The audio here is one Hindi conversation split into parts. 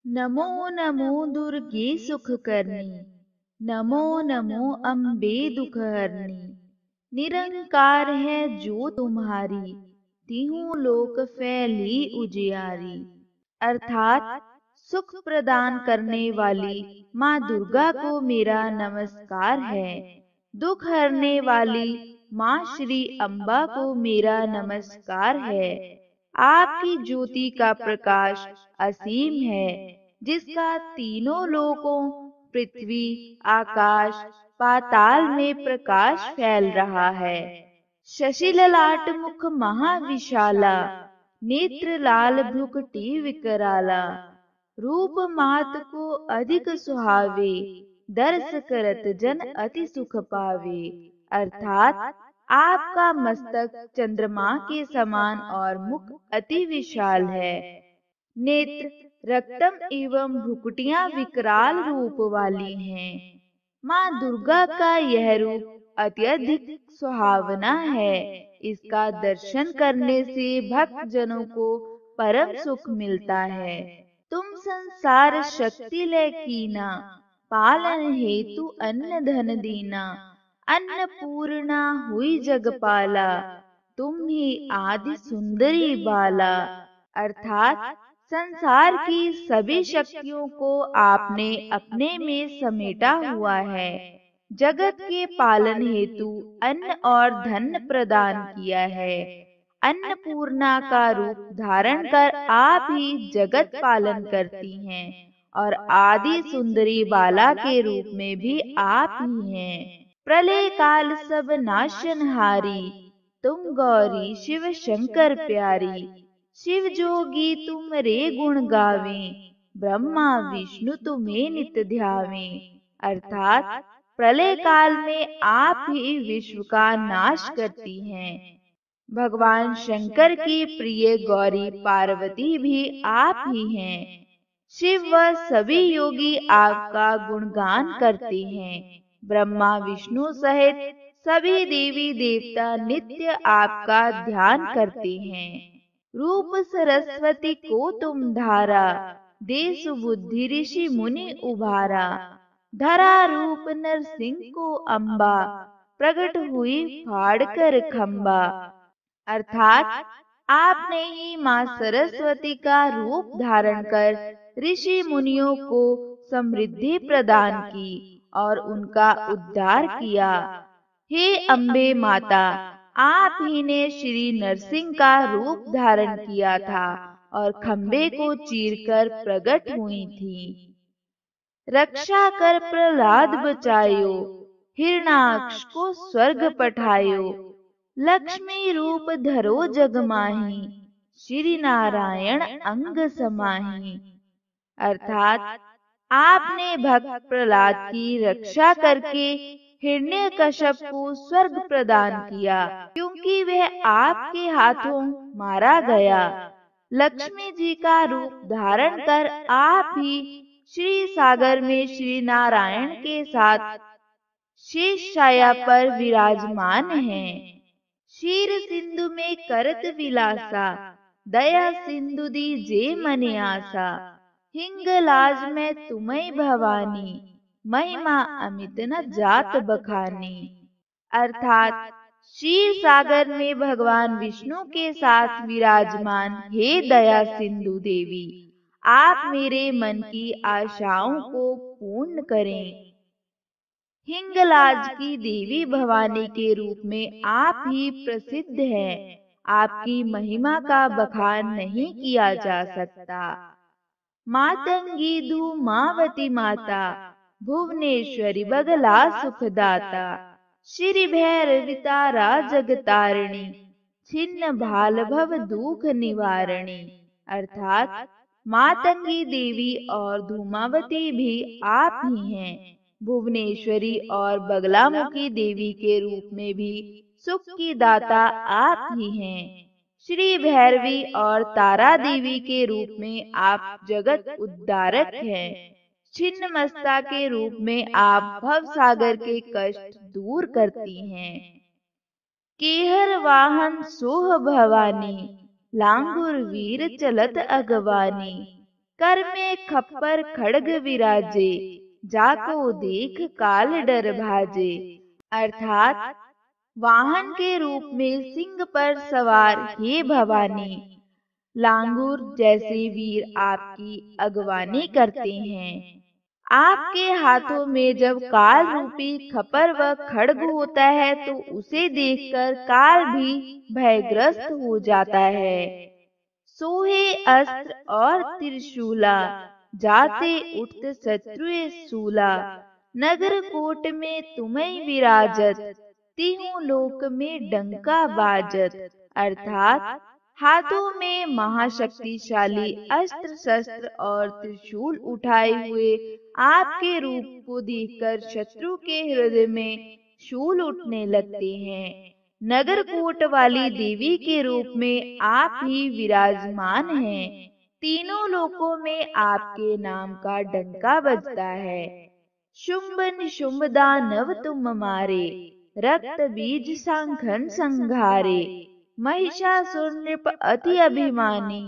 नमो नमो दुर्गे सुख करनी, नमो नमो अम्बे दुख हरनी। निरंकार है जो तुम्हारी, तिहु लोक फैली उजियारी। अर्थात सुख प्रदान करने वाली माँ दुर्गा को मेरा नमस्कार है। दुख हरने वाली माँ श्री अम्बा को मेरा नमस्कार है। आपकी ज्योति का प्रकाश असीम है, जिसका तीनों लोकों पृथ्वी, आकाश, पाताल में प्रकाश फैल रहा है। शशि ललाट मुख महाविशाला, नेत्र लाल भ्रुकुटी विकराला। रूप मात को अधिक सुहावे, दर्श करत जन अति सुख पावे। अर्थात आपका मस्तक चंद्रमा के समान और मुख अति विशाल है। नेत्र रक्तम एवं भ्रुकुटियां विकराल रूप वाली हैं। माँ दुर्गा का यह रूप अत्यधिक सुहावना है। इसका दर्शन करने से भक्त जनों को परम सुख मिलता है। तुम संसार शक्ति ले कीना, पालन हेतु अन्न धन दीना। अन्नपूर्णा हुई जगपाला, तुम ही आदि सुंदरी बाला। अर्थात संसार की सभी शक्तियों को आपने अपने में समेटा हुआ है। जगत के पालन हेतु अन्न और धन प्रदान किया है। अन्नपूर्णा का रूप धारण कर आप ही जगत पालन करती हैं और आदि सुंदरी बाला के रूप में भी आप ही हैं। प्रलय काल सब नाशनहारी, तुम गौरी शिव शंकर प्यारी। शिव जोगी तुम रे गुण गावे, ब्रह्मा विष्णु तुम्हें नित ध्यावे। अर्थात प्रलय काल में आप ही विश्व का नाश करती हैं। भगवान शंकर की प्रिय गौरी पार्वती भी आप ही हैं। शिव व सभी योगी आपका गुणगान करते हैं। ब्रह्मा विष्णु सहित सभी देवी देवता नित्य आपका ध्यान करते हैं। रूप सरस्वती को तुम धारा, दे सुबुद्धि ऋषि मुनि उभारा। धरा रूप नरसिंह को अम्बा, प्रकट हुई फाड़ कर खम्बा। अर्थात आपने ही माँ सरस्वती का रूप धारण कर ऋषि मुनियों को समृद्धि प्रदान की और उनका उद्धार किया। हे अम्बे माता, आप ही ने श्री नरसिंह का रूप धारण किया था और खम्बे को चीरकर प्रकट हुई थी। रक्षा कर प्रहलाद बचायो, हिरणाक्ष को स्वर्ग पठायो। लक्ष्मी रूप धरो जग माही, श्री नारायण अंग समाही। अर्थात आपने भक्त प्रहलाद की रक्षा करके हिरण्यकश्यप को स्वर्ग प्रदान किया, क्योंकि वह आपके हाथों मारा गया। लक्ष्मी जी का रूप धारण कर आप ही श्री सागर में श्री नारायण के साथ शेष छाया पर विराजमान हैं। क्षीर सिंधु में करत विलासा, दया सिंधु दीजे मने आसा। हिंगलाज में तुम्हें भवानी, महिमा अमित न जात बखानी। अर्थात क्षीर सागर में भगवान विष्णु के साथ विराजमान हे दया सिंधु देवी, आप मेरे मन की आशाओं को पूर्ण करें। हिंगलाज की देवी भवानी के रूप में आप ही प्रसिद्ध हैं। आपकी महिमा का बखान नहीं किया जा सकता। मातंगी धूमावती माता, भुवनेश्वरी बगला सुखदाता। श्री भैरवी तारा जगतारिणी, छिन्न भाल भव दुख निवारणी। अर्थात मातंगी देवी और धूमावती भी आप ही हैं। भुवनेश्वरी और बगलामुखी देवी के रूप में भी सुख की दाता आप ही हैं। श्री भैरवी और तारा देवी के रूप में आप जगत उद्धारक हैं। छिन्न मस्ता के रूप में आप भव सागर के कष्ट दूर करती हैं। केहर वाहन सोह भवानी, लांगुर वीर चलत अगवानी। कर में खप्पर खड्ग विराजे, जाको देख काल डर भाजे। अर्थात वाहन के रूप में सिंह पर सवार हे भवानी, लांगूर जैसे वीर आपकी अगवानी करते हैं। आपके हाथों में जब काल रूपी खपर व खड्ग होता है तो उसे देखकर काल भी भयग्रस्त हो जाता है। सोहे अस्त्र और त्रिशूला, जाते उठत शत्रु सूला। नगर कोट में तुम्हें विराजत, तीहों लोक में डंका बाजत। अर्थात हाथों में महाशक्तिशाली अस्त्र शस्त्र और त्रिशूल उठाए हुए आपके रूप को देखकर शत्रु के हृदय में शूल उठने लगते हैं। नगरकोट वाली देवी के रूप में आप ही विराजमान हैं। तीनों लोकों में आपके नाम का डंका बजता है। शुंभ निशुंभ दानव तुम मारे, रक्त बीज सांखन संघारे। महिषासुर नृप अति अभिमानी,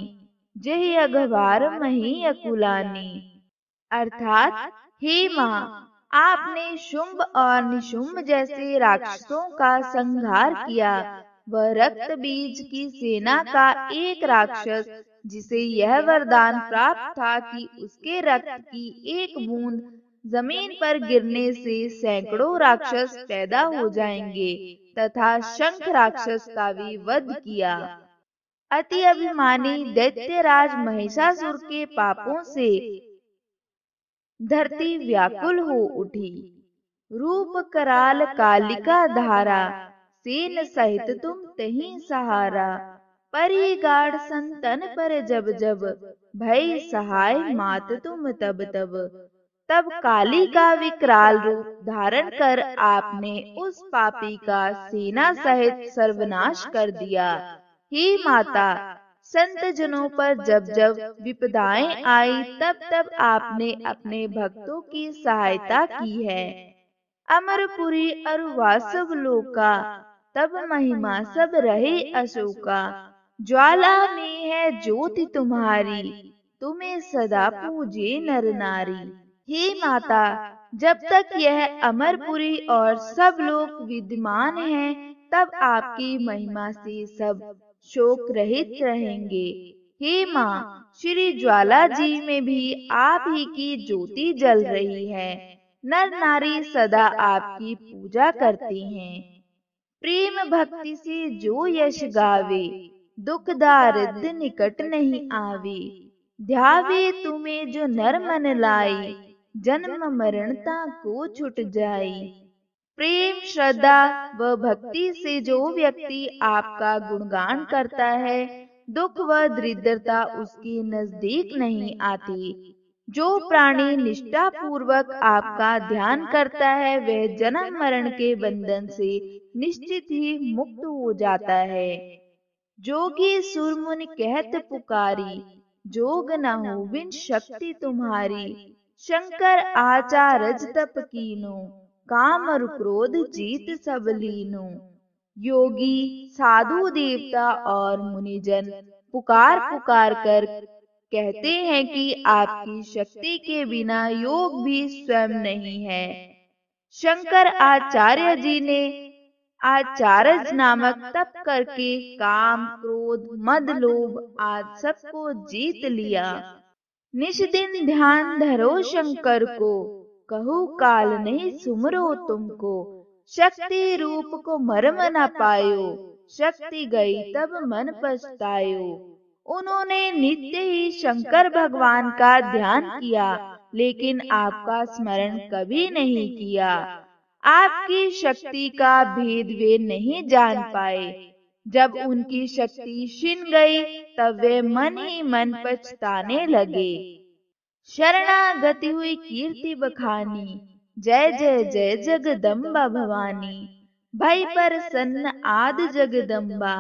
जहि अघवार मही अकुलानी। अर्थात हे माँ, आपने शुंभ और निशुंभ जैसे राक्षसों का संहार किया। वह रक्त बीज की सेना का एक राक्षस, जिसे यह वरदान प्राप्त था कि उसके रक्त की एक बूंद जमीन पर गिरने से सैकड़ों राक्षस पैदा हो जाएंगे, तथा शंख राक्षस का भी वध किया। अति अभिमानी दैत्यराज महिषासुर के पापों से धरती व्याकुल हो उठी। रूप कराल कालिका धारा, सेन सहित तुम तहीं सहारा। परी गाढ़ संतन पर जब जब, भई सहाय मात तुम तब तब। तब काली का विकराल रूप धारण कर आपने उस पापी का सेना सहित सर्वनाश कर दिया। हे माता, संत जनों पर जब जब विपदाएं आई तब तब आपने अपने भक्तों की सहायता की है। अमरपुरी अरुवा सब लोका, तब महिमा सब रहे अशोका। ज्वाला में है ज्योति तुम्हारी, तुम्हें सदा पूजे नर नारी। हे माता, जब तक यह अमरपुरी और सब लोग विद्यमान हैं, तब आपकी महिमा से सब शोक रहित रहेंगे। हे माँ, श्री ज्वाला जी में भी आप ही की ज्योति जल रही है। नर नारी सदा आपकी पूजा करते हैं। प्रेम भक्ति से जो यश गावे, दुख दारिद्र निकट नहीं आवे। ध्यावे तुम्हें जो नर मन लाई, जन्म मरणता को छुट जाई। प्रेम श्रद्धा व भक्ति से जो व्यक्ति आपका गुणगान करता है, दुख व दरिद्रता उसके नजदीक नहीं आती। जो प्राणी निष्ठा पूर्वक आपका ध्यान करता है, वह जन्म मरण के बंधन से निश्चित ही मुक्त हो जाता है। जोगी सुरमुनि कहत पुकारी, जोग न हो बिन शक्ति तुम्हारी। शंकर आचारज तप कीनो, काम और क्रोध जीत सब लीनो। योगी साधु देवता और मुनिजन पुकार पुकार कर कहते हैं कि आपकी शक्ति के बिना योग भी स्वयं नहीं है। शंकर आचार्य जी ने आचार्य नामक तप करके काम क्रोध मद लोभ आदि सबको जीत लिया। निश दिन ध्यान धरो शंकर को, कहूँ काल नहीं सुमरो तुमको। शक्ति रूप को मर्म न पायो, शक्ति गई तब मन पछतायो। उन्होंने नित्य ही शंकर भगवान का ध्यान किया, लेकिन आपका स्मरण कभी नहीं किया। आपकी शक्ति का भेद वे नहीं जान पाए। जब उनकी शक्ति छिन गई, तब वे मन ही मन पछताने लगे। शरणागति हुई कीर्ति बखानी, जय जय जय जगदम्बा भवानी। भई प्रसन्न आदि जगदम्बा,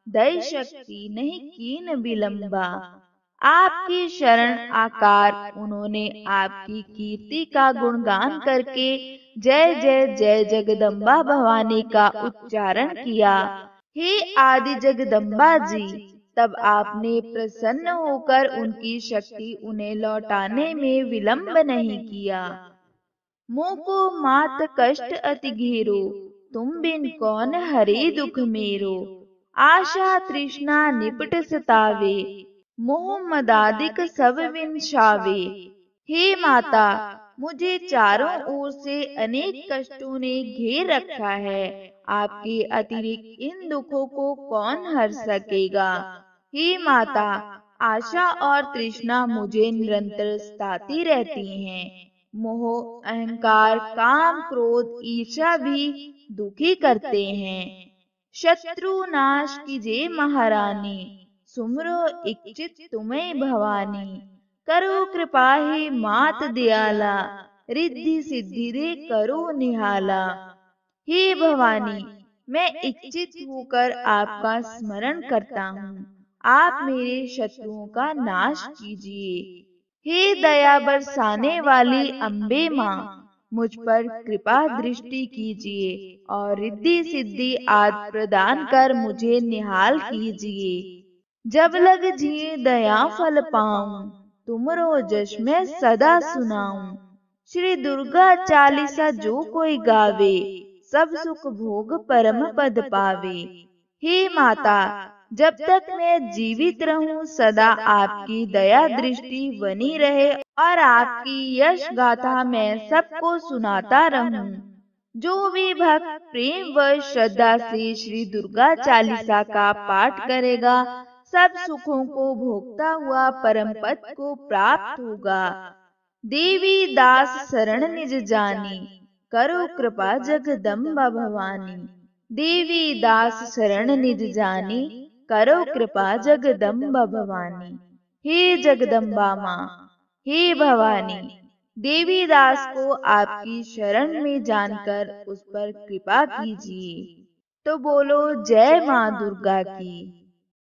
दई शक्ति नहीं कीन विलंबा। आपकी शरण आकार उन्होंने आपकी कीर्ति का गुणगान करके जय जय जय जगदम्बा भवानी का उच्चारण किया। हे आदि जगदम्बा जी, तब आपने प्रसन्न होकर उनकी शक्ति उन्हें लौटाने में विलंब नहीं किया। मोको मात कष्ट अति घेरो, तुम बिन कौन हरे दुख मेरो। आशा तृष्णा निपट सतावे, मोह मदादिक सब विनशावे। हे माता, मुझे चारों ओर से अनेक कष्टों ने घेर रखा है। आपके अतिरिक्त इन दुखों को कौन हर सकेगा। हे माता, आशा और तृष्णा मुझे निरंतर सताती रहती हैं। मोह, अहंकार, काम, क्रोध, ईर्ष्या भी दुखी करते हैं। शत्रु नाश कीजे महारानी, सुमरो इच्छित तुम्हें भवानी। करो कृपा हे मात दयाला, रिद्धि सिद्धि दे करो निहाला। हे भवानी, मैं इच्छित होकर आपका स्मरण करता हूँ। आप मेरे शत्रुओं का नाश कीजिए। हे दया बरसाने वाली अम्बे माँ, मुझ पर कृपा दृष्टि कीजिए और रिद्धि सिद्धि आदि प्रदान कर मुझे निहाल कीजिए। जब लग जिए दया फल पाऊं, तुमरो जश मैं सदा सुनाऊं। श्री दुर्गा चालीसा जो कोई गावे, सब सुख भोग परम पद पावे। हे माता, जब तक मैं जीवित रहूं सदा आपकी दया दृष्टि बनी रहे और आपकी यश गाथा मैं सबको सुनाता रहूं। जो भी भक्त प्रेम व श्रद्धा से श्री दुर्गा चालीसा का पाठ करेगा, सब सुखों को भोगता हुआ परम पद को प्राप्त होगा। देवी दास शरण निज जानी, करो कृपा जगदम्बा भवानी। देवी दास शरण निज जानी, करो कृपा जगदम्बा भवानी। हे जगदम्बा माँ, हे भवानी, देवी दास को आपकी शरण में जानकर उस पर कृपा कीजिए। तो बोलो जय माँ दुर्गा की।